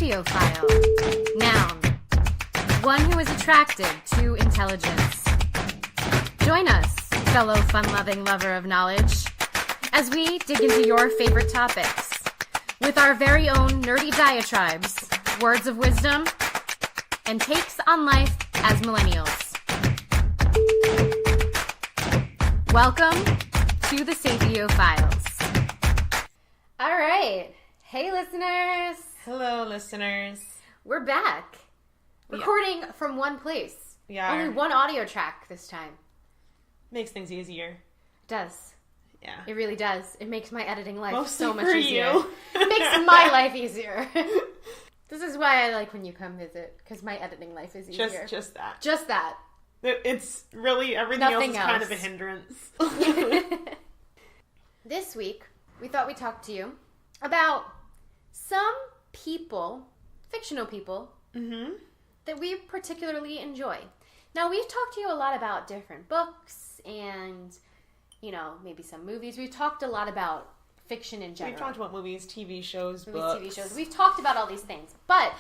Bibliophile. Noun. One who is attracted to intelligence. Join us, fellow fun-loving lover of knowledge, as we dig into your favorite topics with our very own nerdy diatribes, words of wisdom, and takes on life as millennials. Welcome to the Sapio Files. All right. Hey, listeners. Hello, listeners. We're back. Recording from one place. Yeah. Only one audio track this time. Makes things easier. It does. Yeah. It really does. It makes my editing life Mostly so much for easier. you. It makes my life easier. This is why I like when you come visit, because my editing life is easier. Just that. Just that. It's really, everything Nothing else is kind else. of a hindrance. This week, we thought we'd talk to you about some people, fictional people, that we particularly enjoy. Now, we've talked to you a lot about different books and, maybe some movies. We've talked a lot about fiction in general. We've talked about movies, TV shows, Movies, books. TV shows. We've talked about all these things. But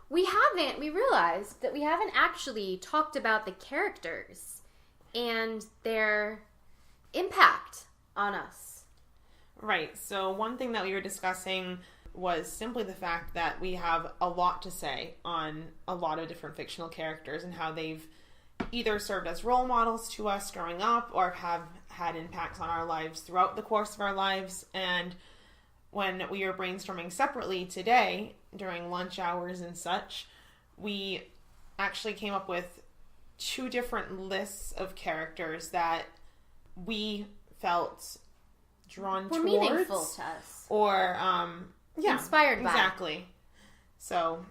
we realized that we haven't actually talked about the characters and their impact on us. Right. So one thing that we were discussing was simply the fact that we have a lot to say on a lot of different fictional characters and how they've either served as role models to us growing up or have had impacts on our lives throughout the course of our lives. And when we were brainstorming separately today during lunch hours and such, we actually came up with two different lists of characters that we felt drawn Were towards. meaningful to us. Or, Inspired by. Exactly. So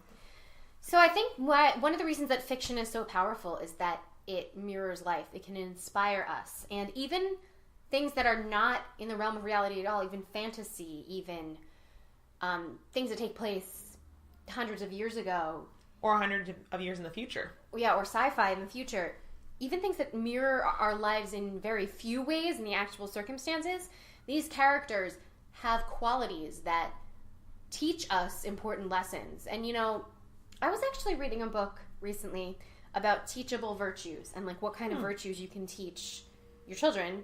I think one of the reasons that fiction is so powerful is that it mirrors life. It can inspire us. And even things that are not in the realm of reality at all, even fantasy, even things that take place hundreds of years ago. or hundreds of years in the future. Yeah, or sci-fi in the future. Even things that mirror our lives in very few ways in the actual circumstances, these characters have qualities that teach us important lessons. And, I was actually reading a book recently about teachable virtues and, what kind of virtues you can teach your children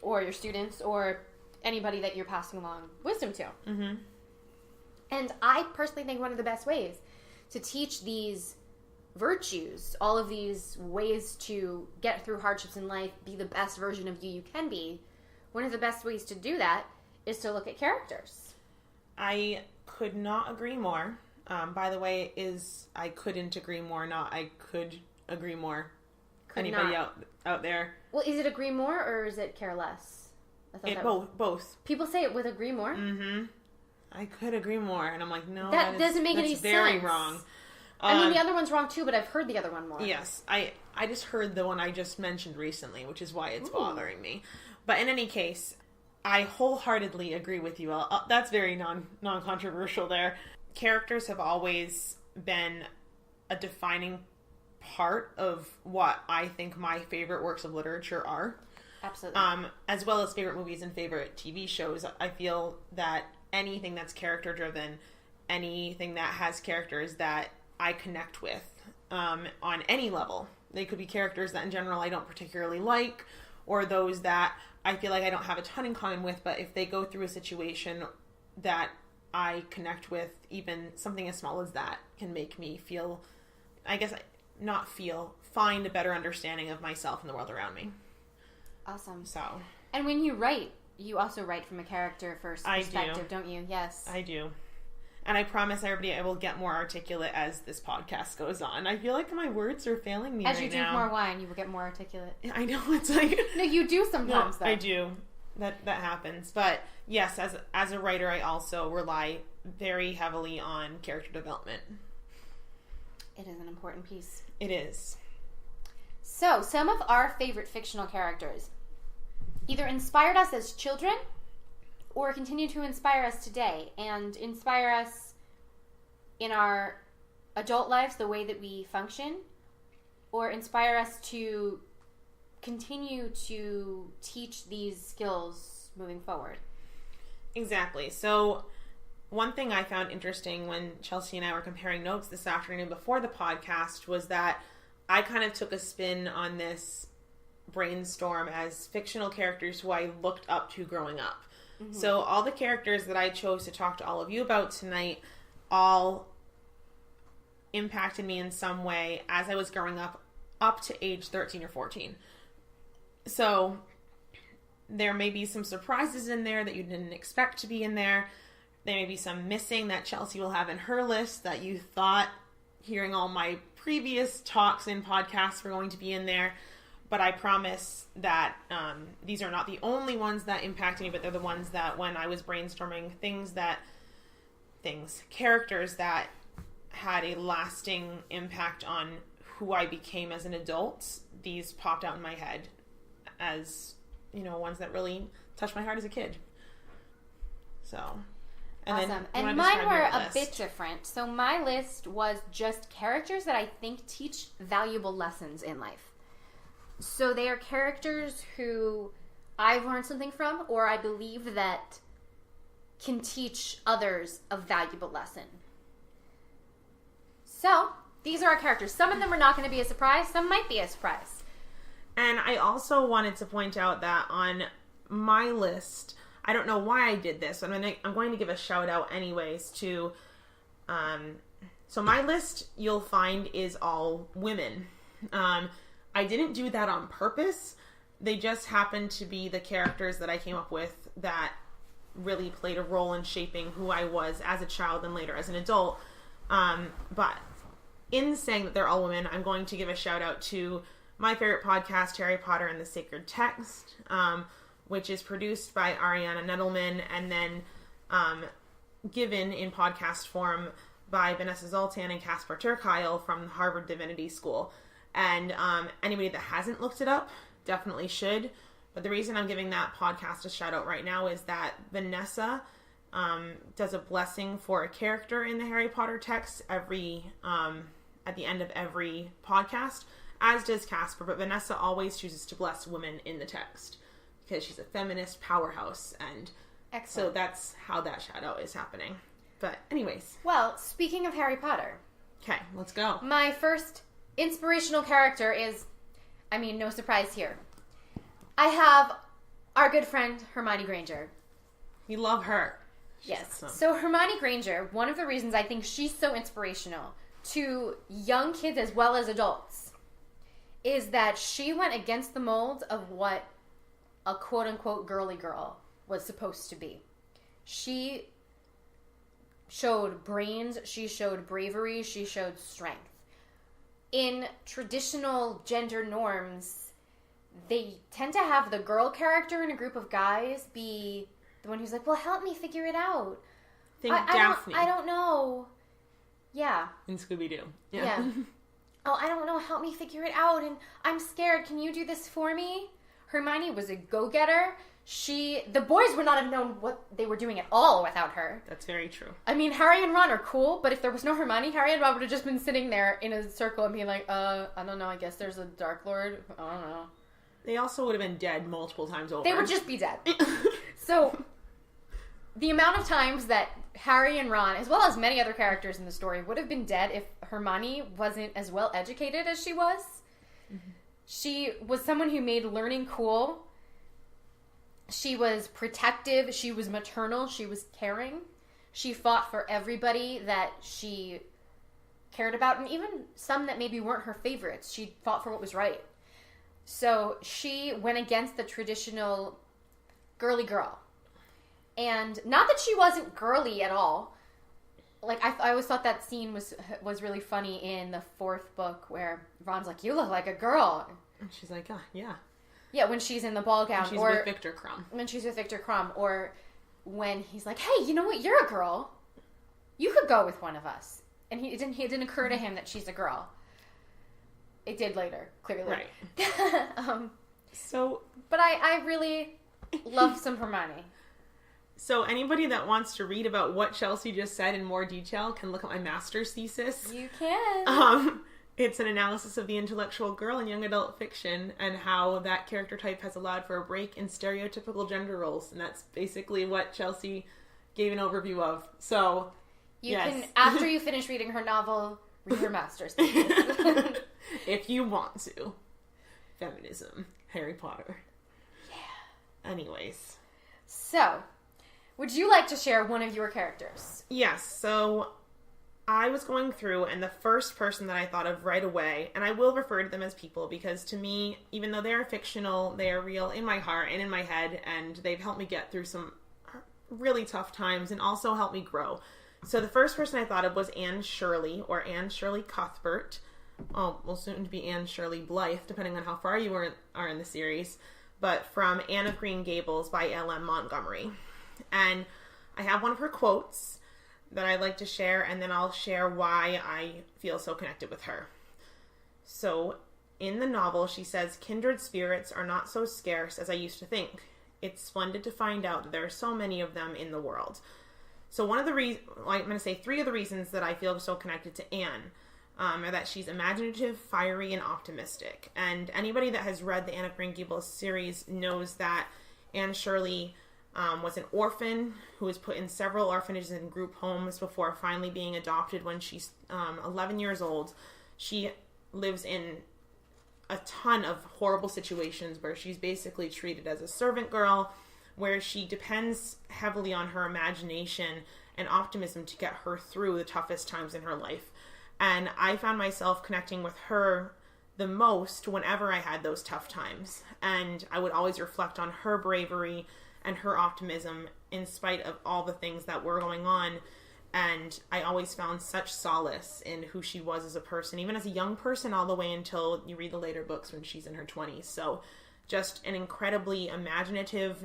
or your students or anybody that you're passing along wisdom to. Mm-hmm. And I personally think one of the best ways to teach these virtues, all of these ways to get through hardships in life, be the best version of you can be, one of the best ways to do that is to look at characters. I could not agree more. By the way, I couldn't agree more, not I could agree more. Anybody out there? Well, is it agree more or is it care less? I thought Both. People say it with agree more. Mm-hmm. I could agree more, and I'm like, no, that doesn't make any sense. That's very wrong. I mean, the other one's wrong too, but I've heard the other one more. Yes, I just heard the one I just mentioned recently, which is why it's bothering me. But in any case, I wholeheartedly agree with you. That's very non-controversial there. Characters have always been a defining part of what I think my favorite works of literature are. Absolutely. As well as favorite movies and favorite TV shows. I feel that anything that's character-driven, anything that has characters that I connect with on any level. They could be characters that in general I don't particularly like, or those that I feel like I don't have a ton in common with, but if they go through a situation that I connect with, even something as small as that can make me feel, find a better understanding of myself and the world around me. Awesome. So. And when you write, you also write from a character first perspective, don't you? Yes. I do. And I promise everybody I will get more articulate as this podcast goes on. I feel like my words are failing me right now. As you drink more wine, you will get more articulate. I know, it's like... No, you do sometimes, though. I do. That happens. But yes, as a writer, I also rely very heavily on character development. It is an important piece. It is. So, some of our favorite fictional characters either inspired us as children or continue to inspire us today and inspire us in our adult lives, the way that we function, or inspire us to continue to teach these skills moving forward. Exactly. So one thing I found interesting when Chelsea and I were comparing notes this afternoon before the podcast was that I kind of took a spin on this brainstorm as fictional characters who I looked up to growing up. Mm-hmm. So all the characters that I chose to talk to all of you about tonight all impacted me in some way as I was growing up to age 13 or 14. So there may be some surprises in there that you didn't expect to be in there. There may be some missing that Chelsea will have in her list that you thought, hearing all my previous talks and podcasts, were going to be in there. But I promise that these are not the only ones that impacted me, but they're the ones that when I was brainstorming characters that had a lasting impact on who I became as an adult, these popped out in my head as, ones that really touched my heart as a kid. So, awesome. And mine were a bit different. So my list was just characters that I think teach valuable lessons in life. So they are characters who I've learned something from, or I believe that can teach others a valuable lesson. So these are our characters. Some of them are not going to be a surprise. Some might be a surprise. And I also wanted to point out that on my list, I don't know why I did this. I'm going to give a shout out anyways to, so my list you'll find is all women. I didn't do that on purpose. They just happened to be the characters that I came up with that really played a role in shaping who I was as a child and later as an adult. But in saying that they're all women, I'm going to give a shout out to my favorite podcast, Harry Potter and the Sacred Text, which is produced by Ariana Nettleman and then given in podcast form by Vanessa Zoltan and Caspar Turkile from Harvard Divinity School. And anybody that hasn't looked it up definitely should. But the reason I'm giving that podcast a shout out right now is that Vanessa does a blessing for a character in the Harry Potter text at the end of every podcast, as does Caspar. But Vanessa always chooses to bless women in the text because she's a feminist powerhouse. And excellent. So that's how that shout out is happening. But anyways. Well, speaking of Harry Potter. Okay, let's go. My first inspirational character is, no surprise here. I have our good friend, Hermione Granger. We love her. Yes. Awesome. So Hermione Granger, one of the reasons I think she's so inspirational to young kids as well as adults is that she went against the mold of what a quote-unquote girly girl was supposed to be. She showed brains, she showed bravery, she showed strength. In traditional gender norms, they tend to have the girl character in a group of guys be the one who's like, well, help me figure it out. Daphne. I don't know. Yeah. In Scooby-Doo. Yeah. Oh, I don't know. Help me figure it out. And I'm scared. Can you do this for me? Hermione was a go-getter. The boys would not have known what they were doing at all without her. That's very true. Harry and Ron are cool, but if there was no Hermione, Harry and Ron would have just been sitting there in a circle and being like, I don't know, I guess there's a Dark Lord. I don't know. They also would have been dead multiple times over. They would just be dead. So, the amount of times that Harry and Ron, as well as many other characters in the story, would have been dead if Hermione wasn't as well educated as she was. Mm-hmm. She was someone who made learning cool. She was protective. She was maternal. She was caring. She fought for everybody that she cared about, and even some that maybe weren't her favorites. She fought for what was right. So she went against the traditional girly girl. And not that she wasn't girly at all. Like, I always thought that scene was really funny in the fourth book where Ron's like, you look like a girl. And she's like, yeah. Yeah, when she's in the ball gown. When she's with Victor Crumb. When she's with Victor Crumb. Or when he's like, hey, you know what? You're a girl. You could go with one of us. And it didn't occur to him that she's a girl. It did later, clearly. Right. But I really love some Hermione. So anybody that wants to read about what Chelsea just said in more detail can look at my master's thesis. You can. It's an analysis of the intellectual girl in young adult fiction and how that character type has allowed for a break in stereotypical gender roles. And that's basically what Chelsea gave an overview of. So, you can, after you finish reading her novel, read her master's thesis. If you want to. Feminism. Harry Potter. Yeah. Anyways. So, would you like to share one of your characters? Yes. So, I was going through, and the first person that I thought of right away, and I will refer to them as people, because to me, even though they are fictional, they are real in my heart and in my head, and they've helped me get through some really tough times and also helped me grow. So the first person I thought of was Anne Shirley, or Anne Shirley Cuthbert. Well, soon to be Anne Shirley Blythe, depending on how far you are in the series. But from Anne of Green Gables by L.M. Montgomery. And I have one of her quotes that I'd like to share, and then I'll share why I feel so connected with her. So, in the novel, she says, "Kindred spirits are not so scarce as I used to think. It's splendid to find out that there are so many of them in the world." So one of the reasons, I'm going to say 3 of the reasons that I feel so connected to Anne are that she's imaginative, fiery, and optimistic. And anybody that has read the Anne of Green Gables series knows that Anne Shirley was an orphan who was put in several orphanages and group homes before finally being adopted when she's 11 years old. She lives in a ton of horrible situations where she's basically treated as a servant girl, where she depends heavily on her imagination and optimism to get her through the toughest times in her life. And I found myself connecting with her the most whenever I had those tough times. And I would always reflect on her bravery and her optimism in spite of all the things that were going on. And I always found such solace in who she was as a person, even as a young person, all the way until you read the later books when she's in her 20s. So just an incredibly imaginative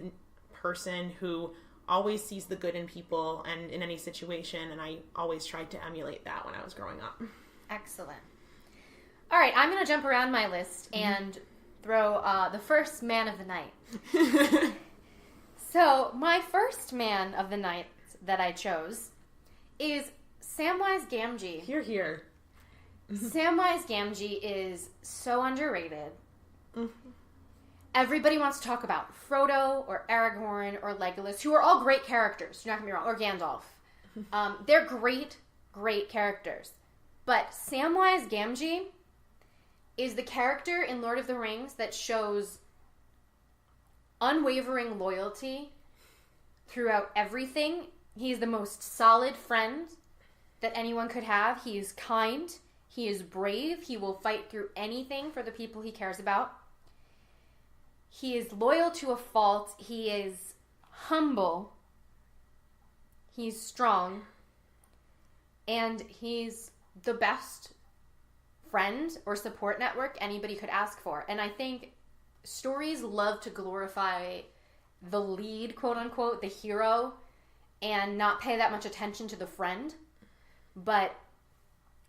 person who always sees the good in people and in any situation. And I always tried to emulate that when I was growing up. Excellent. All right, I'm going to jump around my list and throw the first man of the night. So my first man of the night that I chose is Samwise Gamgee. Hear, hear. Samwise Gamgee is so underrated. Everybody wants to talk about Frodo or Aragorn or Legolas, who are all great characters. You're not going to be wrong. Or Gandalf. They're great, great characters. But Samwise Gamgee is the character in Lord of the Rings that shows unwavering loyalty throughout everything. He's the most solid friend that anyone could have. He is kind. He is brave. He will fight through anything for the people he cares about. He is loyal to a fault. He is humble. He's strong. And he's the best friend or support network anybody could ask for. And I think stories love to glorify the lead, quote unquote, the hero, and not pay that much attention to the friend. But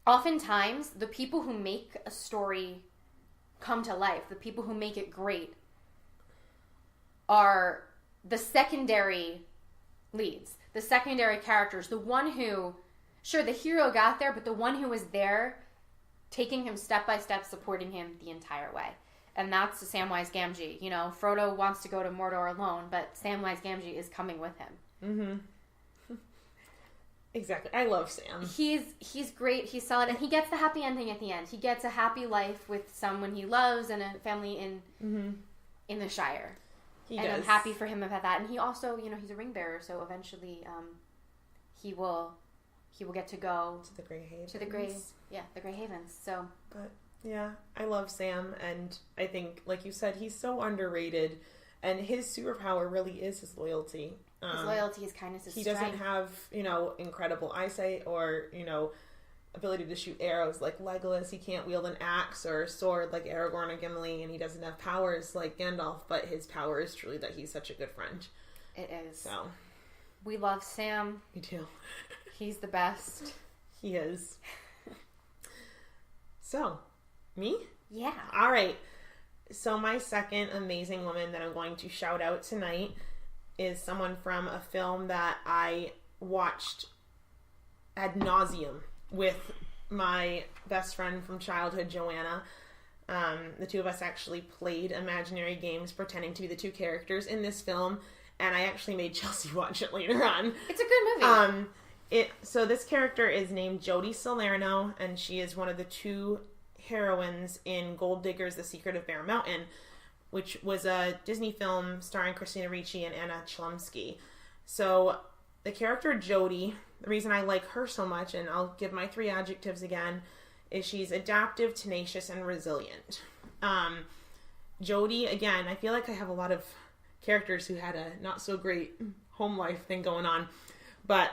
oftentimes, the people who make a story come to life, the people who make it great, are the secondary leads, the secondary characters, the one who, sure, the hero got there, but the one who was there taking him step by step, supporting him the entire way. And that's Samwise Gamgee. You know, Frodo wants to go to Mordor alone, but Samwise Gamgee is coming with him. Exactly. I love Sam. He's great. He's solid. And he gets the happy ending at the end. He gets a happy life with someone he loves and a family in the Shire. He does. I'm happy for him about that. And he also, you know, he's a ring bearer, so eventually he will get to go to the Grey Havens. The Grey Havens. So, but yeah, I love Sam, and I think, like you said, he's so underrated, and his superpower really is his loyalty. His loyalty, his kindness, his strength. He doesn't have, you know, incredible eyesight or, you know, ability to shoot arrows like Legolas. He can't wield an axe or a sword like Aragorn or Gimli, and he doesn't have powers like Gandalf, but his power is truly that he's such a good friend. It is. So, we love Sam. Me too. He's the best. He is. So, me? Yeah. All right. So my second amazing woman that I'm going to shout out tonight is someone from a film that I watched ad nauseum with my best friend from childhood, Joanna. The two of us actually played imaginary games pretending to be the two characters in this film. and I actually made Chelsea watch it later on. It's a good movie. So this character is named Jodie Salerno, and she is one of the two heroines in Gold Diggers: The Secret of Bear Mountain, which was a Disney film starring Christina Ricci and Anna Chlumsky. So the character Jodie, the reason I like her so much, and I'll give my 3 adjectives again, is she's adaptive, tenacious, and resilient. Jodie, again, I feel like I have a lot of characters who had a not so great home life thing going on, but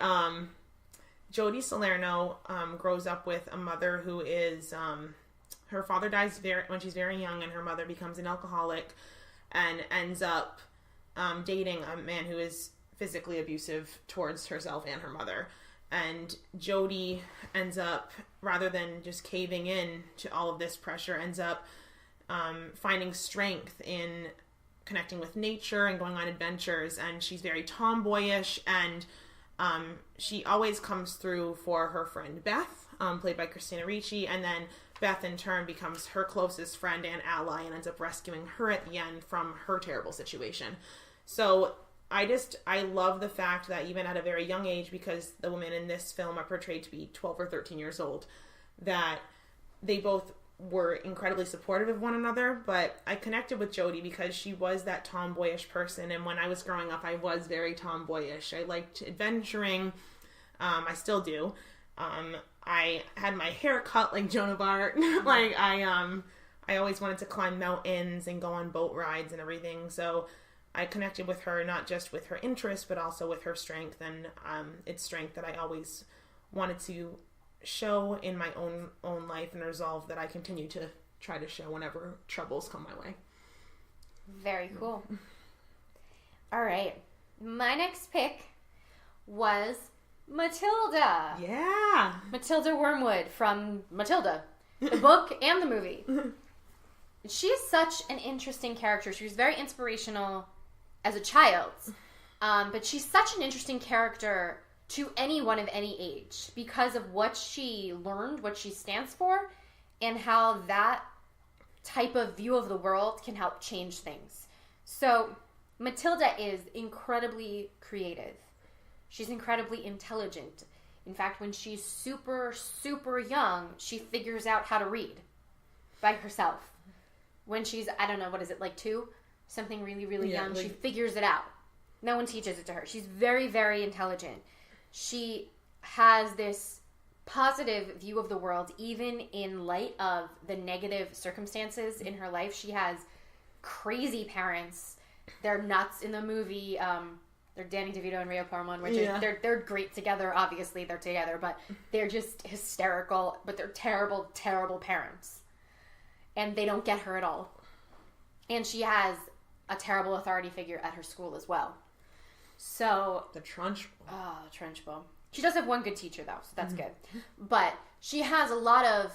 Jodie Salerno grows up with a mother who is her father dies when she's very young, and her mother becomes an alcoholic and ends up dating a man who is physically abusive towards herself and her mother. And Jodie ends up, rather than just caving in to all of this pressure, ends up finding strength in connecting with nature and going on adventures. And she's very tomboyish, and she always comes through for her friend Beth, played by Christina Ricci, and then Beth in turn becomes her closest friend and ally and ends up rescuing her at the end from her terrible situation. So I love the fact that even at a very young age, because the women in this film are portrayed to be 12 or 13 years old, that they both were incredibly supportive of one another. But I connected with Jodie because she was that tomboyish person, and when I was growing up, I was very tomboyish. I liked adventuring. I still do. I had my hair cut like Joan of Arc. Like I always wanted to climb mountains and go on boat rides and everything. So I connected with her, not just with her interests, but also with her strength, and it's strength that I always wanted to show in my own life, and resolve that I continue to try to show whenever troubles come my way. Very cool. All right. My next pick was Matilda. Yeah. Matilda Wormwood from Matilda, the book and the movie. She's such an interesting character. She was very inspirational as a child, but she's such an interesting character to anyone of any age because of what she learned, what she stands for, and how that type of view of the world can help change things. So Matilda is incredibly creative. She's incredibly intelligent. In fact, when she's super, super young, she figures out how to read by herself. When she's, I don't know, what is it, like 2? Something really, really young. She figures it out. No one teaches it to her. She's very, very intelligent. She has this positive view of the world, even in light of the negative circumstances in her life. She has crazy parents. They're nuts in the movie. They're Danny DeVito and Rhea Perlman, which is, they're great together. Obviously, they're together, but they're just hysterical. But they're terrible, terrible parents, and they don't get her at all. And she has a terrible authority figure at her school as well. So the Trunchbull. Oh, Trunchbull. She does have one good teacher though, so that's good. But she has a lot of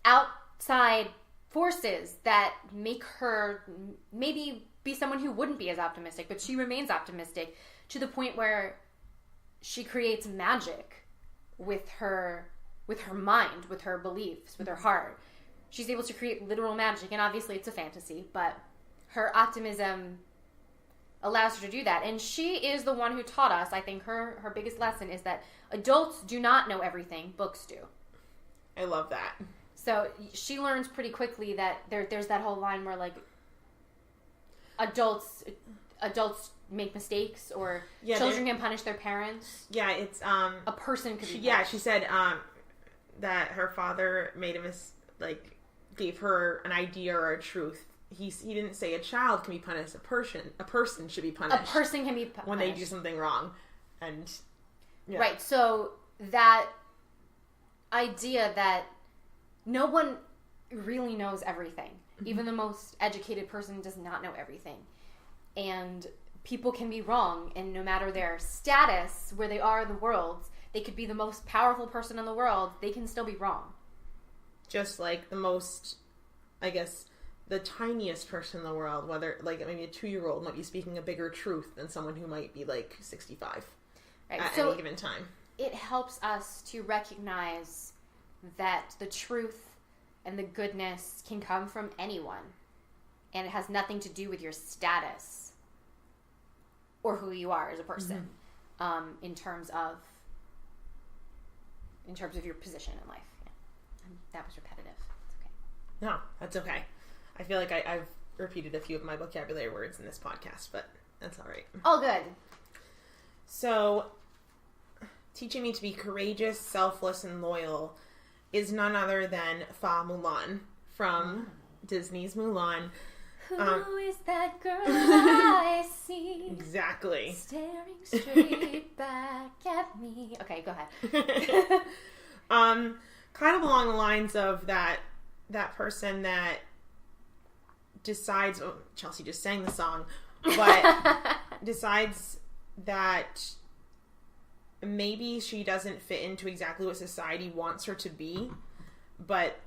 outside forces that make her maybe be someone who wouldn't be as optimistic, but she remains optimistic to the point where she creates magic with her mind, with her beliefs, with her heart. She's able to create literal magic, and obviously it's a fantasy, but her optimism allows her to do that. And she is the one who taught us, I think her biggest lesson is that adults do not know everything, books do. I love that. So she learns pretty quickly that there's that whole line where, like, adults make mistakes, or children can punish their parents. Yeah, it's a person could be punished. Yeah, she said that her father made gave her an idea or a truth. He didn't say a child can be punished. A person should be punished. A person can be punished when they do something wrong, and right. So that idea that no one really knows everything, even the most educated person does not know everything, and people can be wrong, and no matter their status, where they are in the world, they could be the most powerful person in the world. They can still be wrong. Just like the most, I guess, the tiniest person in the world, whether like maybe a 2-year-old might be speaking a bigger truth than someone who might be like 65 at any given time. It helps us to recognize that the truth and the goodness can come from anyone, and it has nothing to do with your status. or who you are as a person, in terms of your position in life. Yeah. And that was repetitive. It's okay. No, that's okay. I feel like I've repeated a few of my vocabulary words in this podcast, but that's all right. All good. So, teaching me to be courageous, selfless, and loyal is none other than Fa Mulan from Disney's Mulan. Who is that girl I see? Exactly. Staring straight back at me. Okay, go ahead. Kind of along the lines of that person that decides, oh, Chelsea just sang the song, but decides that maybe she doesn't fit into exactly what society wants her to be, but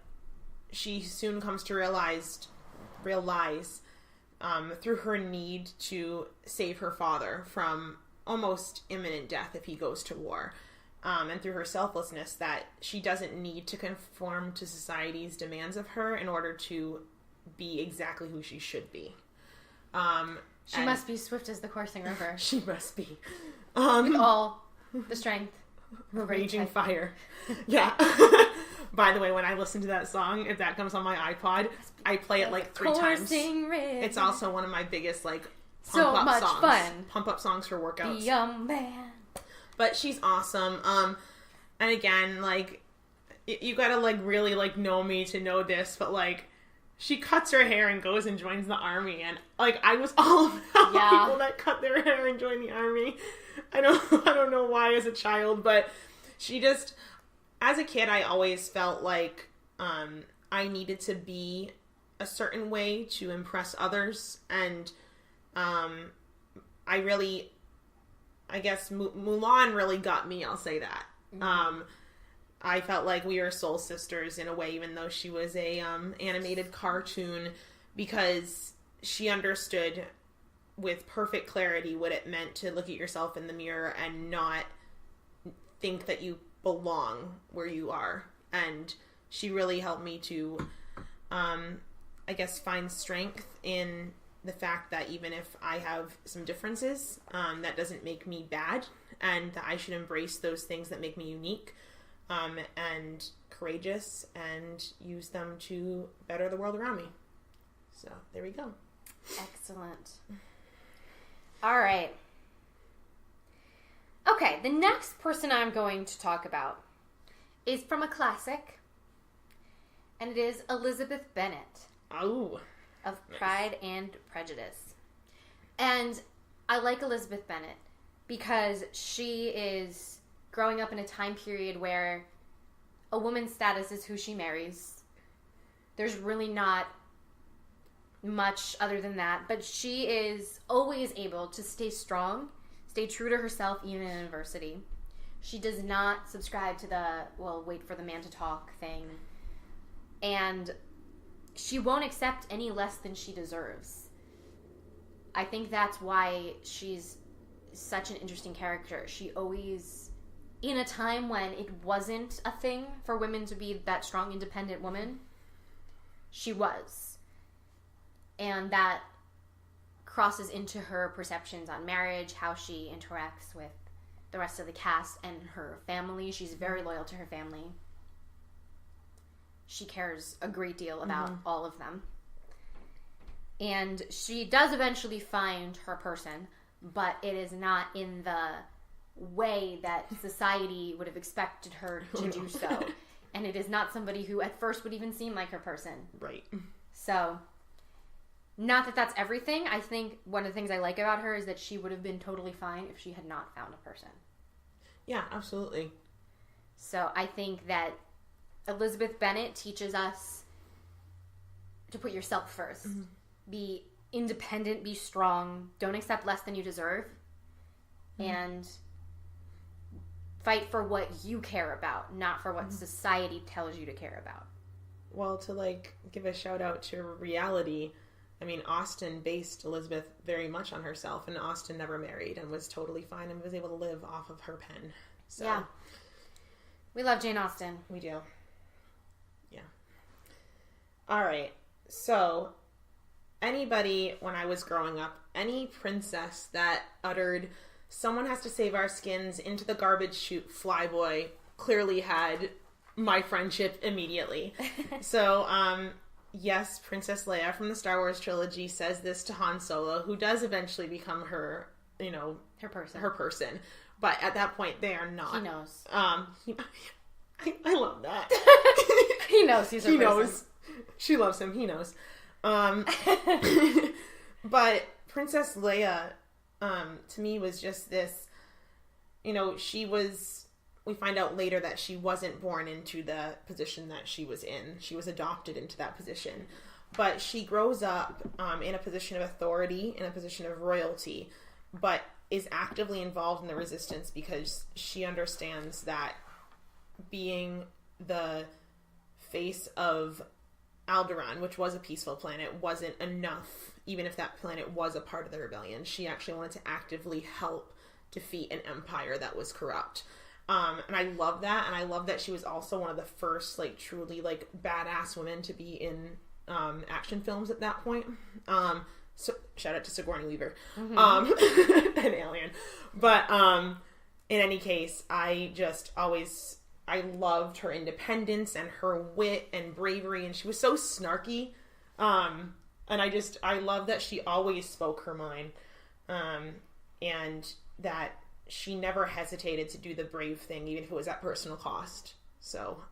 she soon comes to realize through her need to save her father from almost imminent death if he goes to war, and through her selflessness, that she doesn't need to conform to society's demands of her in order to be exactly who she should be. She must be swift as the coursing river. She must be. With all the strength. Raging fire. Yeah. By the way, when I listen to that song, if that comes on my iPod, I play it like 3 times. River. It's also one of my biggest like so pump up much songs. Fun. Pump up songs for workouts. Be a man. But she's awesome. And again, like you gotta like really like know me to know this, but like she cuts her hair and goes and joins the army, and like I was all about people that cut their hair and join the army. I don't know why as a child, but she just, as a kid, I always felt like I needed to be a certain way to impress others, and I guess Mulan really got me, I'll say that. Mm-hmm. I felt like we were soul sisters in a way, even though she was a animated cartoon, because she understood with perfect clarity what it meant to look at yourself in the mirror and not think that you belong where you are. And she really helped me to, I guess, find strength in the fact that even if I have some differences, that doesn't make me bad, and that I should embrace those things that make me unique, and courageous, and use them to better the world around me. So there we go. Excellent. All right. Okay, the next person I'm going to talk about is from a classic, and it is Elizabeth Bennet. Oh. Of Pride and Prejudice. And I like Elizabeth Bennet because she is growing up in a time period where a woman's status is who she marries. There's really not much other than that, but she is always able to stay strong, stay true to herself even in adversity. She does not subscribe to the, well, wait for the man to talk thing. And she won't accept any less than she deserves. I think that's why she's such an interesting character. She always, in a time when it wasn't a thing for women to be that strong, independent woman, she was. And that crosses into her perceptions on marriage, how she interacts with the rest of the cast and her family. She's very loyal to her family. She cares a great deal about all of them. And she does eventually find her person, but it is not in the way that society would have expected her to do so. And it is not somebody who at first would even seem like her person. Right. So, not that that's everything. I think one of the things I like about her is that she would have been totally fine if she had not found a person. Yeah, absolutely. So, I think that Elizabeth Bennet teaches us to put yourself first. Mm-hmm. Be independent, be strong, don't accept less than you deserve, and fight for what you care about, not for what society tells you to care about. Well, to like give a shout out to reality, I mean, Austen based Elizabeth very much on herself, and Austen never married and was totally fine and was able to live off of her pen. So, yeah. We love Jane Austen. We do. Yeah. All right. So, anybody, when I was growing up, any princess that uttered, "Someone has to save our skins," "into the garbage chute, flyboy," clearly had my friendship immediately. So, yes, Princess Leia from the Star Wars trilogy says this to Han Solo, who does eventually become her, her person. But at that point, they are not. He knows. I love that. He knows he's her person. He knows. She loves him. He knows. But Princess Leia, to me, was just this, we find out later that she wasn't born into the position that she was in. She was adopted into that position. But she grows up in a position of authority, in a position of royalty, but is actively involved in the resistance because she understands that being the face of Alderaan, which was a peaceful planet, wasn't enough, even if that planet was a part of the rebellion. She actually wanted to actively help defeat an empire that was corrupt. And I love that, and I love that she was also one of the first, truly, badass women to be in action films at that point. So shout out to Sigourney Weaver, an Alien. But in any case, I loved her independence and her wit and bravery, and she was so snarky. And I love that she always spoke her mind, and that she never hesitated to do the brave thing, even if it was at personal cost. So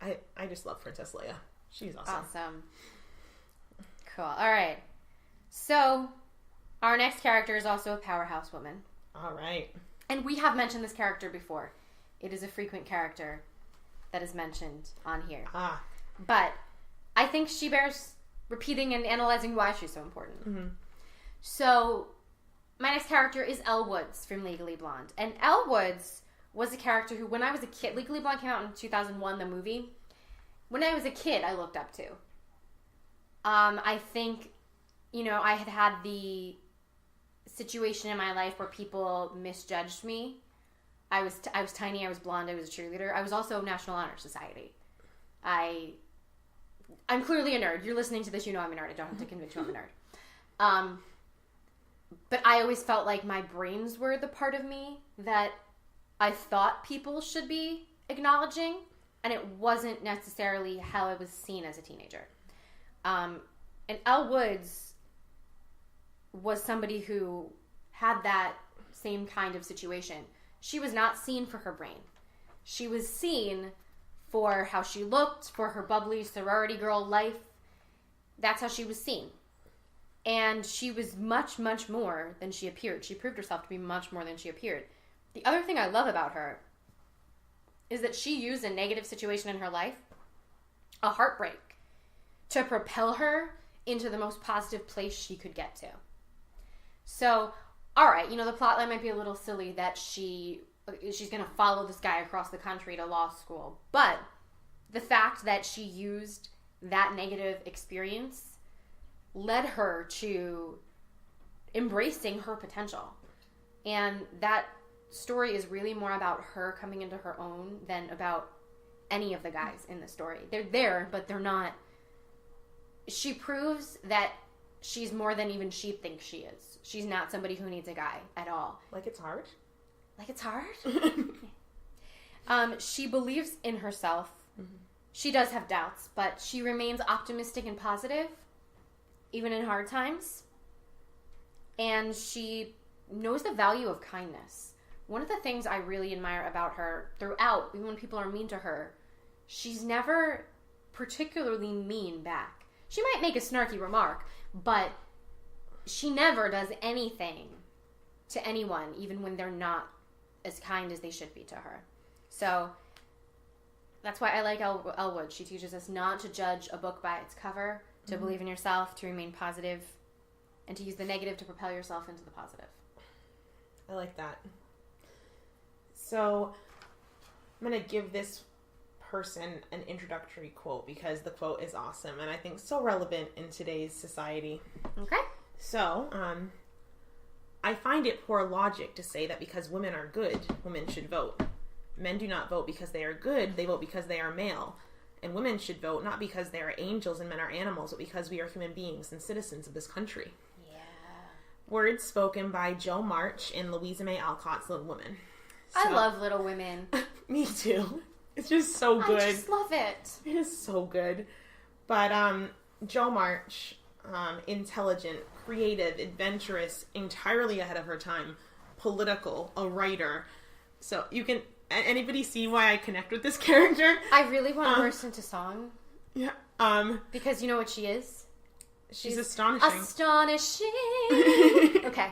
I just love Princess Leia. She's awesome. Cool. All right. So our next character is also a powerhouse woman. All right. And we have mentioned this character before. It is a frequent character that is mentioned on here. But I think she bears repeating and analyzing why she's so important. Mm-hmm. So my next character is Elle Woods from Legally Blonde. And Elle Woods was a character who, when I was a kid, Legally Blonde came out in 2001, the movie. When I was a kid, I looked up to. I think, I had the situation in my life where people misjudged me. I was tiny, I was blonde, I was a cheerleader. I was also National Honor Society. I'm clearly a nerd. You're listening to this, I'm a nerd. I don't have to convince you I'm a nerd. But I always felt like my brains were the part of me that I thought people should be acknowledging, and it wasn't necessarily how I was seen as a teenager. And Elle Woods was somebody who had that same kind of situation. She was not seen for her brain. She was seen for how she looked, for her bubbly sorority girl life. That's how she was seen. And she was much, much more than she appeared. She proved herself to be much more than she appeared. The other thing I love about her is that she used a negative situation in her life, a heartbreak, to propel her into the most positive place she could get to. So, all right, the plotline might be a little silly that she's going to follow this guy across the country to law school. But the fact that she used that negative experience led her to embracing her potential. And that story is really more about her coming into her own than about any of the guys in the story. They're there, but they're not. She proves that she's more than even she thinks she is. She's not somebody who needs a guy at all. Like it's hard? Like it's hard? She believes in herself. Mm-hmm. She does have doubts, but she remains optimistic and positive, even in hard times. And she knows the value of kindness. One of the things I really admire about her throughout, even when people are mean to her, she's never particularly mean back. She might make a snarky remark, but she never does anything to anyone, even when they're not as kind as they should be to her. So that's why I like Elle Woods. She teaches us not to judge a book by its cover, to believe in yourself, to remain positive, and to use the negative to propel yourself into the positive. I like that. So I'm going to give this person an introductory quote because the quote is awesome and I think so relevant in today's society. Okay. So, I find it poor logic to say that because women are good, women should vote. Men do not vote because they are good, they vote because they are male. and women should vote, not because they are angels and men are animals, but because we are human beings and citizens of this country. Yeah. Words spoken by Jo March in Louisa May Alcott's Little Women. I love Little Women. Me too. It's just so good. I just love it. It is so good. But Jo March, intelligent, creative, adventurous, entirely ahead of her time, political, a writer. So you can... Anybody see why I connect with this character? I really want to burst into song. Yeah. Because you know what she is? She's astonishing. Astonishing! Okay.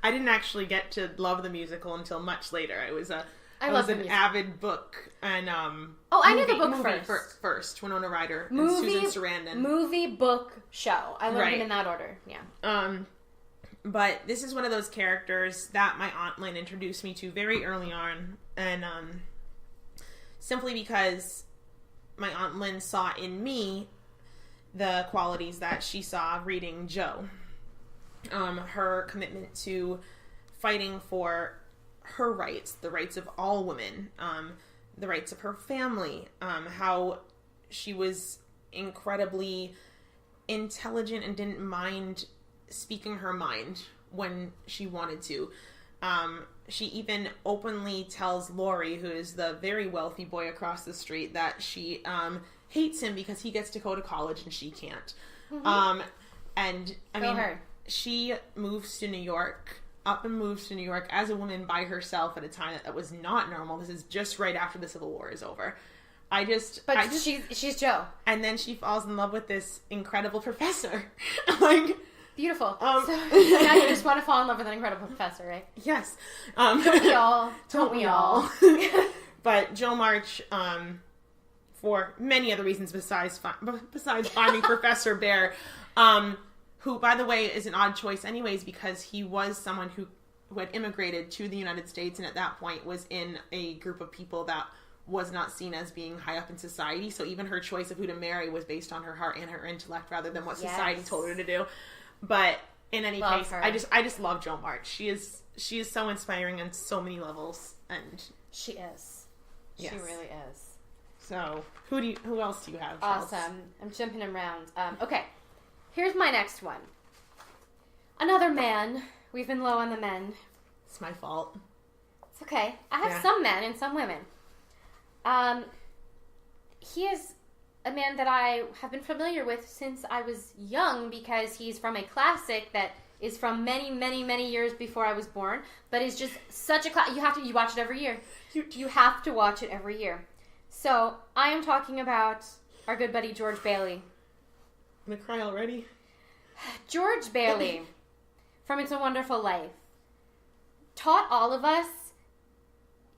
I didn't actually get to love the musical until much later. I was an avid book and I knew the book first. Winona Ryder and Susan Sarandon. Movie, book, show. I learned it in that order. Yeah. But this is one of those characters that my Aunt Lynn introduced me to very early on, and simply because my Aunt Lynn saw in me the qualities that she saw reading Jo. Her commitment to fighting for her rights, the rights of all women, the rights of her family, how she was incredibly intelligent and didn't mind speaking her mind when she wanted to. She even openly tells Laurie, who is the very wealthy boy across the street, that she hates him because he gets to go to college and she can't. Mm-hmm. And I mean, she moves to New York, as a woman by herself at a time that was not normal. This is just right after the Civil War is over. She's Jo. And then she falls in love with this incredible professor. Like, beautiful. So now you just want to fall in love with an incredible professor, right? Yes. Don't we all? Don't we all? But Jo March, for many other reasons besides finding Professor Bear, who, by the way, is an odd choice anyways, because he was someone who had immigrated to the United States and at that point was in a group of people that was not seen as being high up in society. So even her choice of who to marry was based on her heart and her intellect rather than what society told her to do. But in any case, I just love Jo March. She is so inspiring on so many levels, and she is. Yes. She really is. So who else do you have? Awesome. Charles? I'm jumping around. Okay, here's my next one. Another man. We've been low on the men. It's my fault. It's okay. I have some men and some women. He is a man that I have been familiar with since I was young because he's from a classic that is from many, many, many years before I was born, but is just such a classic. You watch it every year. You have to watch it every year. So I am talking about our good buddy George Bailey. I'm gonna cry already. George Bailey, from It's a Wonderful Life, taught all of us,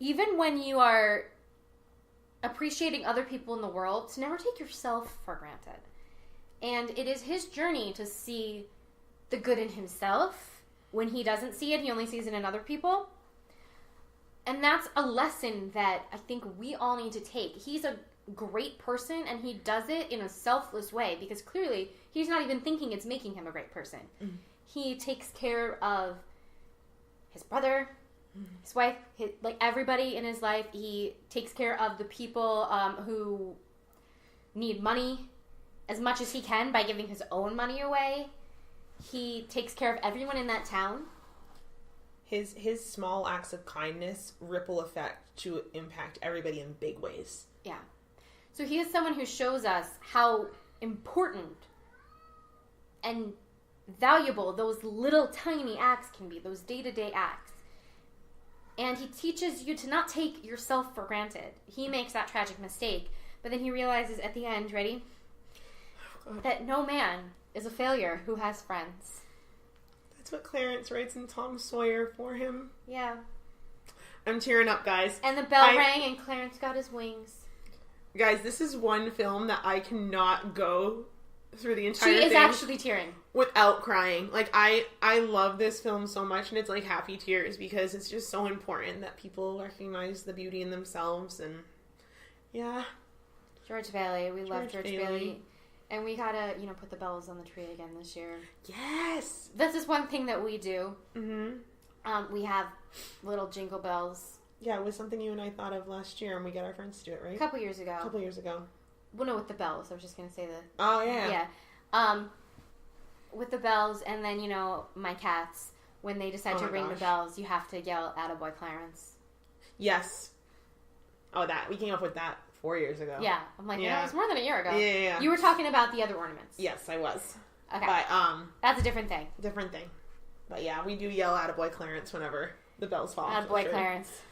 even when you are appreciating other people in the world, to never take yourself for granted. And it is his journey to see the good in himself. When he doesn't see it, he only sees it in other people. And that's a lesson that I think we all need to take. He's a great person, and he does it in a selfless way, because clearly he's not even thinking it's making him a great person. Mm-hmm. He takes care of his brother, his wife, everybody in his life. He takes care of the people who need money as much as he can by giving his own money away. He takes care of everyone in that town. His small acts of kindness ripple effect to impact everybody in big ways. Yeah. So he is someone who shows us how important and valuable those little tiny acts can be, those day-to-day acts. And he teaches you to not take yourself for granted. He makes that tragic mistake, but then he realizes at the end, ready? That no man is a failure who has friends. That's what Clarence writes in Tom Sawyer for him. Yeah. I'm tearing up, guys. And the bell rang and Clarence got his wings. Guys, this is one film that I cannot go through the entire thing. She is actually tearing. Without crying. Like, I love this film so much, and it's like happy tears because it's just so important that people recognize the beauty in themselves, and yeah. George Bailey. We love George Bailey. And we gotta, put the bells on the tree again this year. Yes! This is one thing that we do. Mm-hmm. We have little jingle bells Yeah, it was something you and I thought of last year, and we got our friends to do it, right? A couple years ago. Well, no, with the bells. I was just going to say the... Oh, yeah. Yeah. With the bells, and then, you know, my cats, when they decide to ring the bells, you have to yell, "Attaboy Clarence." Yes. Oh, we came up with that 4 years ago. Yeah. I'm like, yeah, it was more than a year ago. Yeah. You were talking about the other ornaments. Yes, I was. Okay. But, that's a different thing. But yeah, we do yell "Attaboy Clarence" whenever the bells fall. Attaboy Clarence.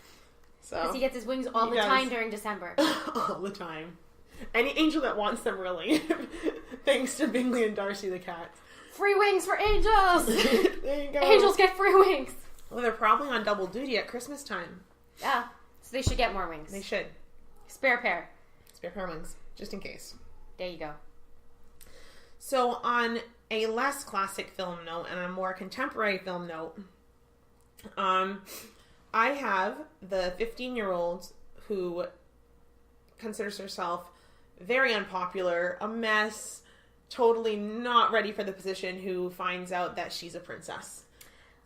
So. Because he gets his wings all the time during December. All the time. Any angel that wants them, really. Thanks to Bingley and Darcy the cats. Free wings for angels! There you go. Angels get free wings. Well, they're probably on double duty at Christmas time. Yeah. So they should get more wings. They should. Spare pair wings, just in case. There you go. So on a less classic film note and a more contemporary film note, I have the 15-year-old who considers herself very unpopular, a mess, totally not ready for the position, who finds out that she's a princess.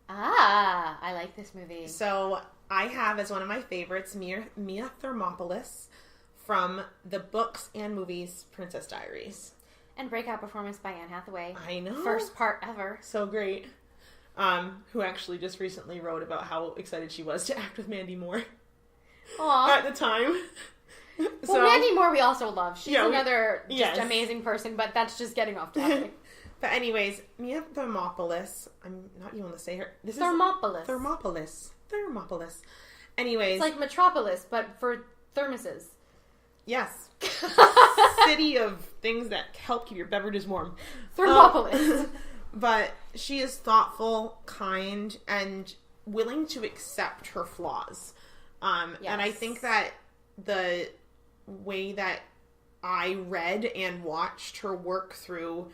Ah, I like this movie. So I have as one of my favorites Mia Thermopolis from the books and movies Princess Diaries. And breakout performance by Anne Hathaway. I know. First part ever. So great. Who actually just recently wrote about how excited she was to act with Mandy Moore. Aww. At the time. Well, Mandy Moore we also love. She's another amazing person, but that's just getting off topic. But anyways, Mia Thermopolis. I'm not even able to say her. Thermopolis. Thermopolis. Anyways. It's like Metropolis, but for thermoses. Yes. City of things that help keep your beverages warm. Thermopolis. But she is thoughtful, kind, and willing to accept her flaws. Yes. And I think that the way that I read and watched her work through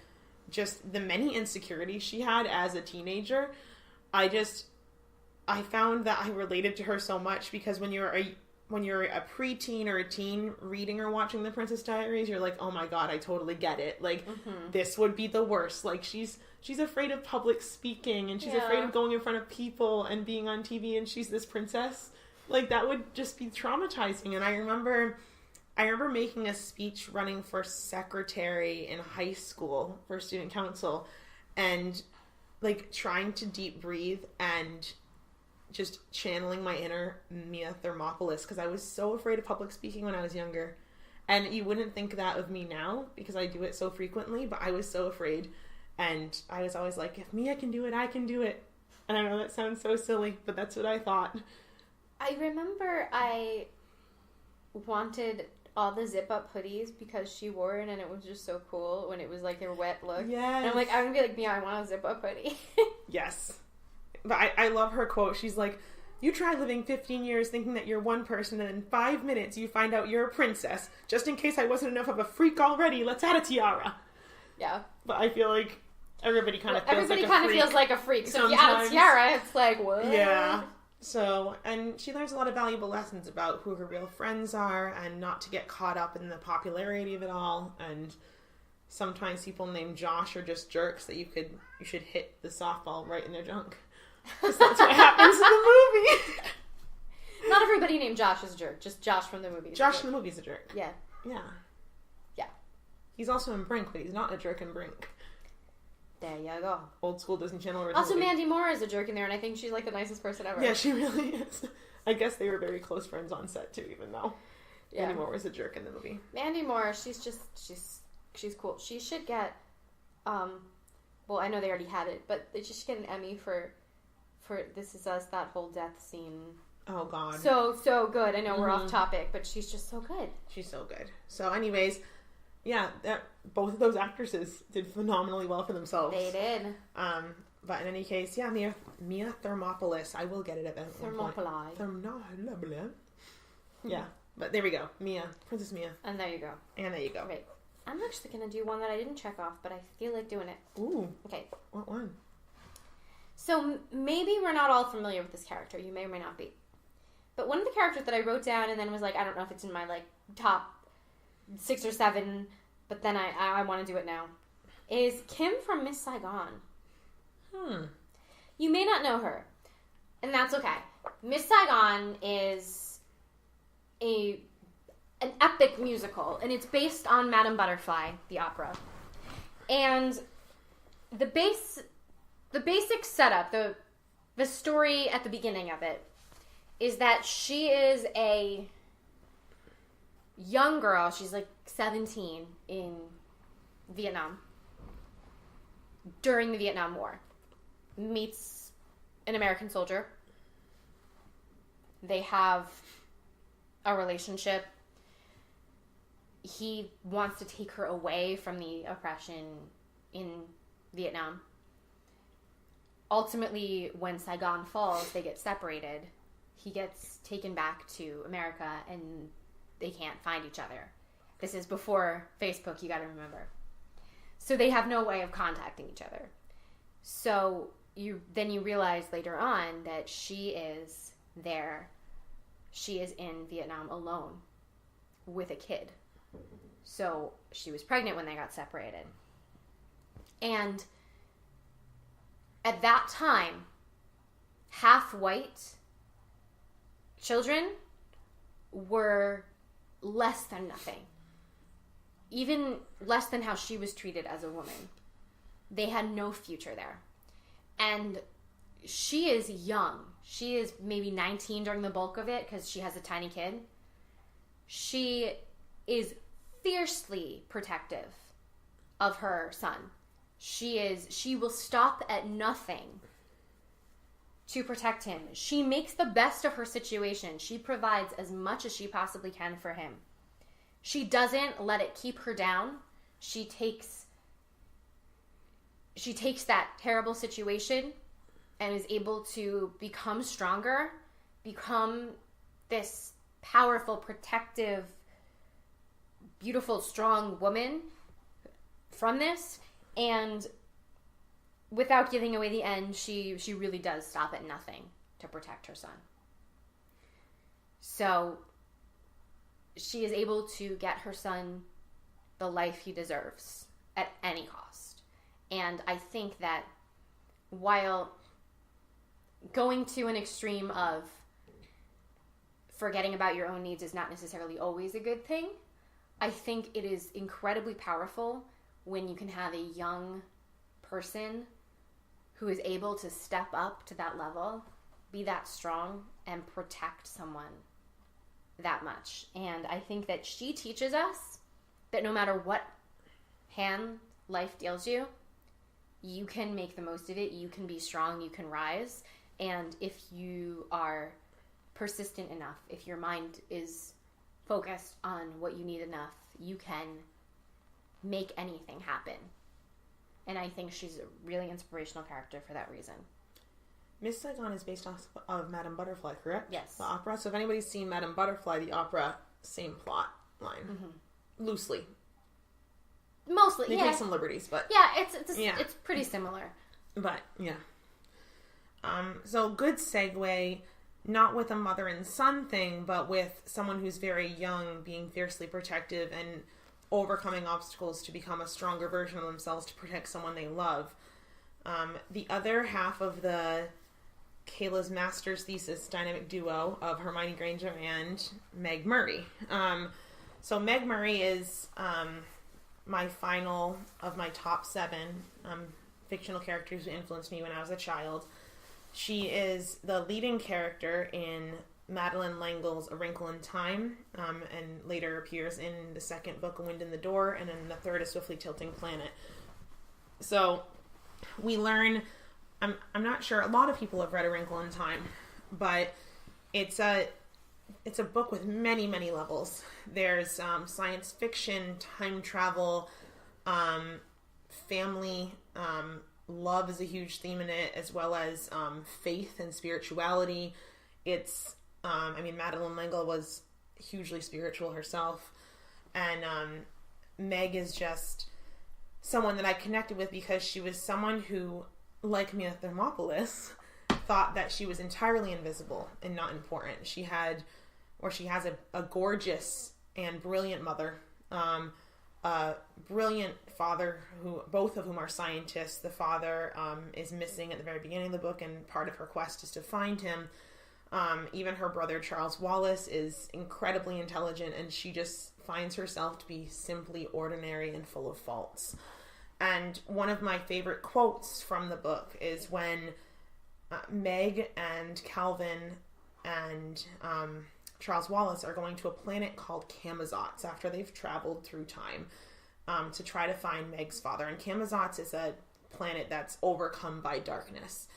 just the many insecurities she had as a teenager, I found that I related to her so much, because when you're a preteen or a teen reading or watching The Princess Diaries, you're like, oh my god, I totally get it. Like, this would be the worst. Like, she's afraid of public speaking, and she's afraid of going in front of people and being on TV, and she's this princess. Like, that would just be traumatizing. And I remember making a speech running for secretary in high school for student council, and like trying to deep breathe and just channeling my inner Mia Thermopolis, because I was so afraid of public speaking when I was younger. And you wouldn't think that of me now, because I do it so frequently, but I was so afraid. And I was always like, if Mia can do it, I can do it. And I know that sounds so silly, but that's what I thought. I remember I wanted all the zip-up hoodies because she wore it, and it was just so cool when it was like their wet look. Yes. And I'm like, I'm going to be like, Mia, I want a zip-up hoodie. Yes. But I love her quote. She's like, you try living 15 years thinking that you're one person, and in 5 minutes you find out you're a princess. Just in case I wasn't enough of a freak already, let's add a tiara. Yeah. But I feel like everybody kind of feels like a freak. So if you add a tiara, it's like, what? Yeah. So, and she learns a lot of valuable lessons about who her real friends are, and not to get caught up in the popularity of it all. And sometimes people named Josh are just jerks that you should hit the softball right in their junk. Because that's what happens in the movie. Not everybody named Josh is a jerk. Just Josh from the movie. Josh from the movie is a jerk. Yeah. Yeah. Yeah. He's also in Brink, but he's not a jerk in Brink. There you go. Old school Disney Channel original. Also, Mandy Moore is a jerk in there, and I think she's like the nicest person ever. Yeah, she really is. I guess they were very close friends on set too, even though Mandy Moore was a jerk in the movie. Mandy Moore, she's cool. She should get, well, I know they already had it, but they should get an Emmy for This Is Us, that whole death scene. Oh, God. So good. I know we're off topic, but she's just so good. She's so good. So anyways, yeah, both of those actresses did phenomenally well for themselves. They did. But in any case, yeah, Mia Thermopolis. I will get it at that Thermopylae. Yeah, but there we go. Mia. Princess Mia. And there you go. Okay. I'm actually going to do one that I didn't check off, but I feel like doing it. Ooh. Okay. What one? So maybe we're not all familiar with this character. You may or may not be. But one of the characters that I wrote down and then was like, I don't know if it's in my like top 6 or 7, but then I want to do it now, is Kim from Miss Saigon. You may not know her, and that's okay. Miss Saigon is an epic musical, and it's based on Madame Butterfly, the opera. And the basic setup, the story at the beginning of it, is that she is a young girl. She's like 17 in Vietnam during the Vietnam War. Meets an American soldier. They have a relationship. He wants to take her away from the oppression in Vietnam. Ultimately, when Saigon falls, they get separated. He gets taken back to America, and they can't find each other. This is before Facebook, you gotta remember. So they have no way of contacting each other. So you realize later on that she is there. She is in Vietnam alone with a kid. So she was pregnant when they got separated. And at that time, half-white children were less than nothing. Even less than how she was treated as a woman. They had no future there. And she is young. She is maybe 19 during the bulk of it because she has a tiny kid. She is fiercely protective of her son. She will stop at nothing to protect him. She makes the best of her situation. She provides as much as she possibly can for him. She doesn't let it keep her down. She takes that terrible situation and is able to become stronger, become this powerful, protective, beautiful, strong woman from this. And without giving away the end, she really does stop at nothing to protect her son. So she is able to get her son the life he deserves at any cost. And I think that while going to an extreme of forgetting about your own needs is not necessarily always a good thing, I think it is incredibly powerful when you can have a young person who is able to step up to that level, be that strong, and protect someone that much. And I think that she teaches us that no matter what hand life deals you, you can make the most of it, you can be strong, you can rise, and if you are persistent enough, if your mind is focused on what you need enough, you can make anything happen. And I think she's a really inspirational character for that reason. Miss Saigon is based off of Madame Butterfly, correct? Yes. The opera. So if anybody's seen Madame Butterfly, the opera, same plot line. Mm-hmm. Loosely. Mostly, they yeah. take some liberties, but... Yeah, it's pretty similar. But, yeah. So good segue, not with a mother and son thing, but with someone who's very young, being fiercely protective and overcoming obstacles to become a stronger version of themselves to protect someone they love. The other half of the Kayla's master's thesis dynamic duo of Hermione Granger and Meg Murray. So Meg Murray is my final of my top 7 fictional characters who influenced me when I was a child. She is the leading character in Madeleine L'Engle's A Wrinkle in Time, and later appears in the second book, A Wind in the Door, and in the third, A Swiftly Tilting Planet. So we learn, I'm not sure, a lot of people have read A Wrinkle in Time, but it's a book with many, many levels. There's science fiction, time travel, family, love is a huge theme in it, as well as faith and spirituality. It's, Madeleine L'Engle was hugely spiritual herself, and Meg is just someone that I connected with because she was someone who, like me at Thermopolis, thought that she was entirely invisible and not important. She has a gorgeous and brilliant mother, a brilliant father, who both of whom are scientists. The father is missing at the very beginning of the book, and part of her quest is to find him. Even her brother Charles Wallace is incredibly intelligent, and she just finds herself to be simply ordinary and full of faults. And one of my favorite quotes from the book is when Meg and Calvin and Charles Wallace are going to a planet called Camazotz after they've traveled through time to try to find Meg's father. And Camazotz is a planet that's overcome by darkness.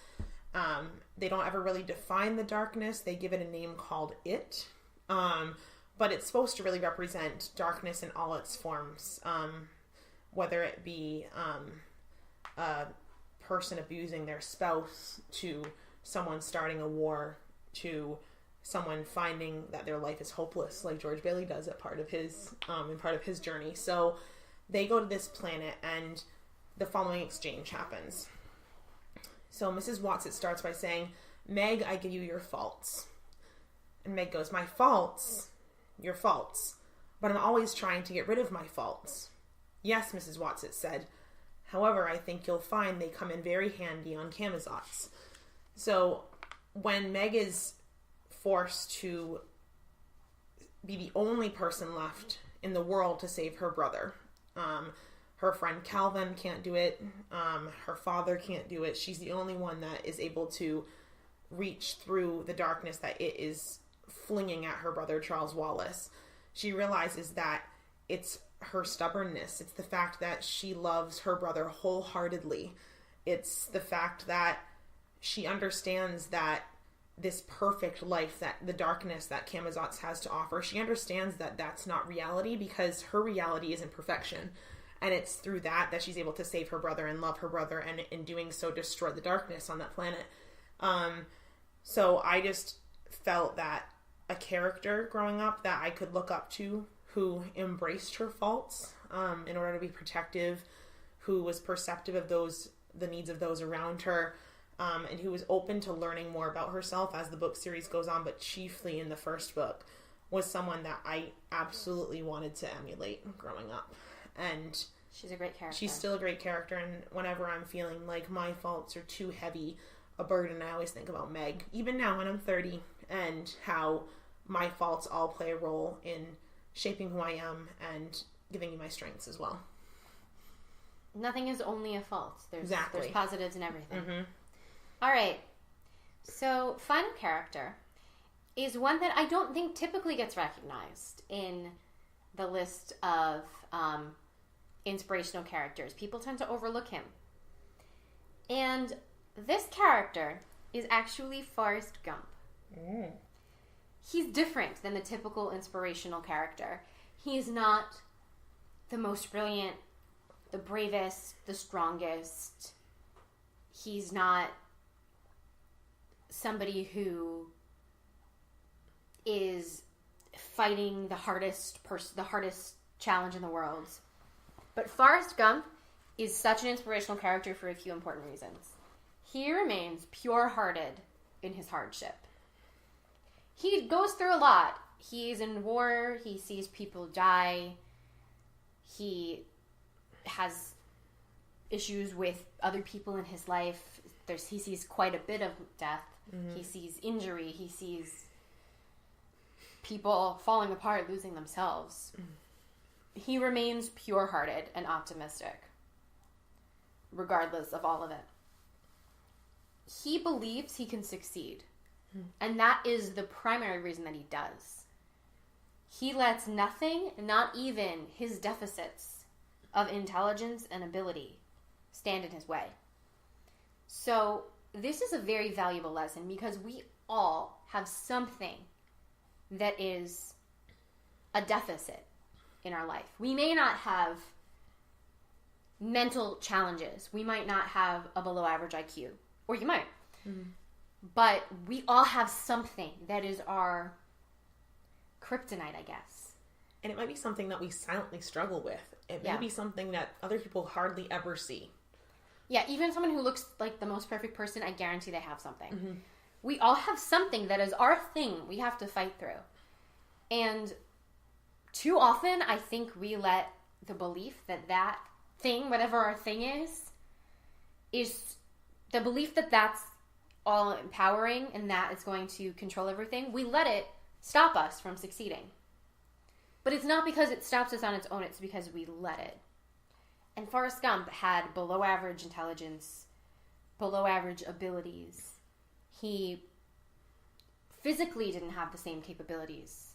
They don't ever really define the darkness. They give it a name called It. But it's supposed to really represent darkness in all its forms. Whether it be a person abusing their spouse, to someone starting a war, to someone finding that their life is hopeless, like George Bailey does at part of his journey. So they go to this planet, and the following exchange happens. So Mrs. Watson starts by saying, "Meg, I give you your faults." And Meg goes, "My faults? Your faults. But I'm always trying to get rid of my faults." "Yes," Mrs. Watson said. "However, I think you'll find they come in very handy on Camazotz." So when Meg is forced to be the only person left in the world to save her brother, her friend Calvin can't do it. Her father can't do it. She's the only one that is able to reach through the darkness that it is flinging at her brother, Charles Wallace. She realizes that it's her stubbornness. It's the fact that she loves her brother wholeheartedly. It's the fact that she understands that this perfect life, that the darkness that Camazotz has to offer, she understands that that's not reality, because her reality isn't perfection. And it's through that she's able to save her brother and love her brother, and in doing so destroy the darkness on that planet. So I just felt that a character growing up that I could look up to, who embraced her faults in order to be protective, who was perceptive of the needs of those around her, and who was open to learning more about herself as the book series goes on, but chiefly in the first book, was someone that I absolutely wanted to emulate growing up. And she's a great character. She's still a great character, and whenever I'm feeling like my faults are too heavy a burden, I always think about Meg, even now when I'm 30, and how my faults all play a role in shaping who I am and giving me my strengths as well. Nothing is only a fault. There's positives in everything. Mm-hmm. All right. So, final character is one that I don't think typically gets recognized in the list of inspirational characters. People tend to overlook him. And this character is actually Forrest Gump. Mm. He's different than the typical inspirational character. He's not the most brilliant, the bravest, the strongest. He's not somebody who is fighting the hardest challenge in the world. But Forrest Gump is such an inspirational character for a few important reasons. He remains pure-hearted in his hardship. He goes through a lot. He's in war. He sees people die. He has issues with other people in his life. He sees quite a bit of death. Mm-hmm. He sees injury. He sees people falling apart, losing themselves. Mm-hmm. He remains pure-hearted and optimistic, regardless of all of it. He believes he can succeed. And that is the primary reason that he does. He lets nothing, not even his deficits of intelligence and ability, stand in his way. So this is a very valuable lesson, because we all have something that is a deficit in our life. We may not have mental challenges. We might not have a below average IQ. Or you might. Mm-hmm. But we all have something that is our kryptonite, I guess. And it might be something that we silently struggle with. It may be something that other people hardly ever see. Yeah, even someone who looks like the most perfect person, I guarantee they have something. Mm-hmm. We all have something that is our thing we have to fight through. And too often, I think we let the belief that thing, whatever our thing is the belief that that's all empowering and that it's going to control everything, we let it stop us from succeeding. But it's not because it stops us on its own, it's because we let it. And Forrest Gump had below average intelligence, below average abilities. He physically didn't have the same capabilities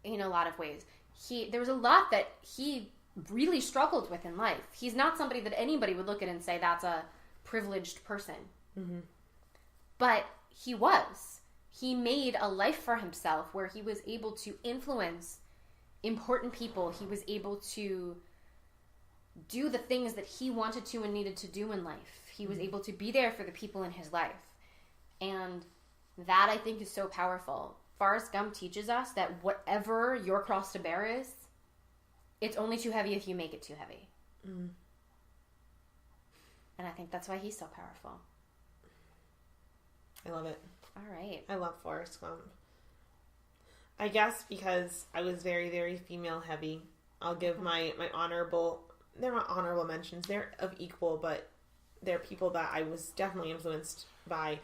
in a lot of ways. There was a lot that he really struggled with in life. He's not somebody that anybody would look at and say that's a privileged person. Mm-hmm. But he was. He made a life for himself where he was able to influence important people. He was able to do the things that he wanted to and needed to do in life. He was able to be there for the people in his life. And that, I think, is so powerful. Forrest Gump teaches us that whatever your cross to bear is, it's only too heavy if you make it too heavy. Mm. And I think that's why he's so powerful. I love it. All right. I love Forrest Gump. I guess because I was very, very female heavy, I'll give my honorable... They're not honorable mentions. They're of equal, but they're people that I was definitely influenced by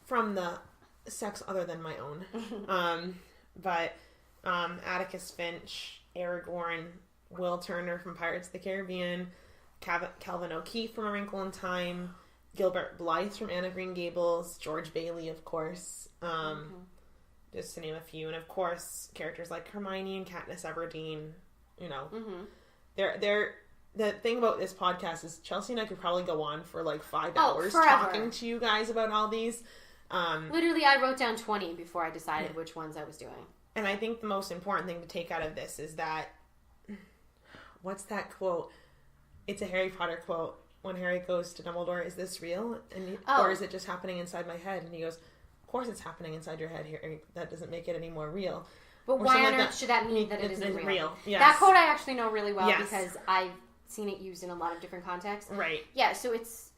from the sex other than my own. But Atticus Finch, Aragorn, Will Turner from Pirates of the Caribbean, Calvin O'Keefe from A Wrinkle in Time, Gilbert Blythe from Anne of Green Gables, George Bailey, of course, just to name a few. And of course, characters like Hermione and Katniss Everdeen, you know. They're the thing about this podcast is Chelsea and I could probably go on for like 5 hours talking to you guys about all these. Literally, I wrote down 20 before I decided which ones I was doing. And I think the most important thing to take out of this is that, what's that quote? It's a Harry Potter quote. When Harry goes to Dumbledore, is this real? Or is it just happening inside my head? And he goes, of course it's happening inside your head, Harry. That doesn't make it any more real. But why on earth should that mean that it isn't real? Yes. That quote I actually know really well because I've seen it used in a lot of different contexts. Right. Yeah, so it's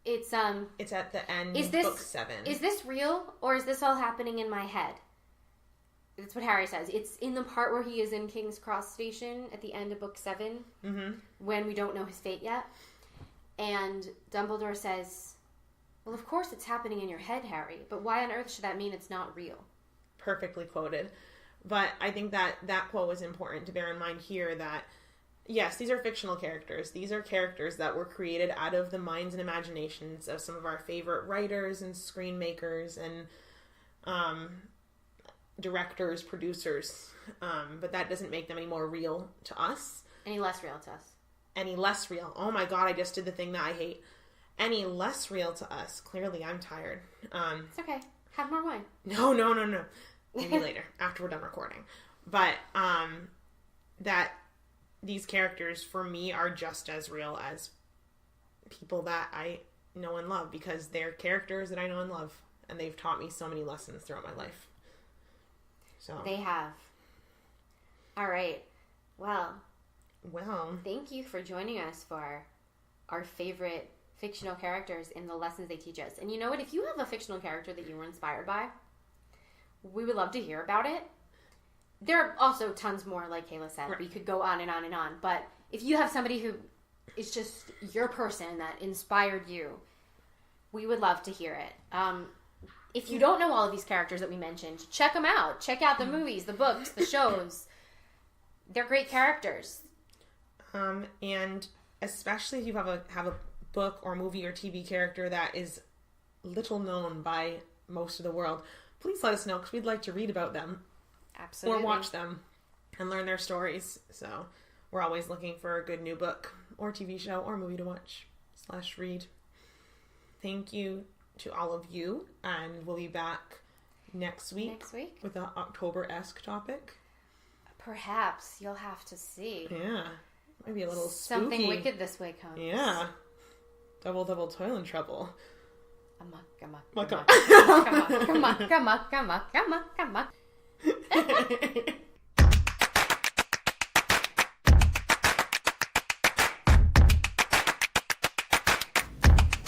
at the end of book 7. Is this real or is this all happening in my head? That's what Harry says. It's in the part where he is in King's Cross Station at the end of book 7 when we don't know his fate yet. And Dumbledore says, well, of course it's happening in your head, Harry, but why on earth should that mean it's not real? Perfectly quoted. But I think that quote was important to bear in mind here that, yes, these are fictional characters. These are characters that were created out of the minds and imaginations of some of our favorite writers and screenmakers and directors, producers. But that doesn't make them any more real to us. Any less real to us. Any less real. Oh my god, I just did the thing that I hate. Any less real to us. Clearly, I'm tired. It's okay. Have more wine. No. Maybe later, after we're done recording. But that these characters, for me, are just as real as people that I know and love, because they're characters that I know and love, and they've taught me so many lessons throughout my life. So they have. All right. Well, thank you for joining us for our favorite fictional characters and the lessons they teach us. And you know what? If you have a fictional character that you were inspired by, we would love to hear about it. There are also tons more, like Kayla said. Right. We could go on and on and on. But if you have somebody who is just your person that inspired you, we would love to hear it. If you don't know all of these characters that we mentioned, check them out. Check out the movies, the books, the shows. They're great characters. And especially if you have a book or movie or TV character that is little known by most of the world, please let us know, because we'd like to read about them. Absolutely. Or watch them and learn their stories. So we're always looking for a good new book or TV show or movie to watch / read. Thank you to all of you, and we'll be back next week with an October-esque topic. Perhaps. You'll have to see. Yeah. Maybe a little spooky. Something wicked this way comes. Yeah. Double toil and trouble. Come on.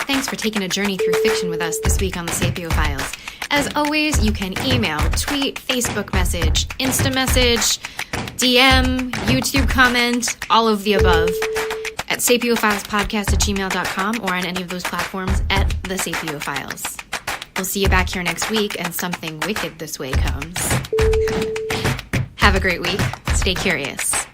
Thanks for taking a journey through fiction with us this week on the Sapio Files. As always, you can email, tweet, Facebook message, Insta message, DM, YouTube comment, all of the above at sapiofilespodcast@gmail.com or on any of those platforms at the CPU files. We'll see you back here next week, and something wicked this way comes. Have a great week. Stay curious.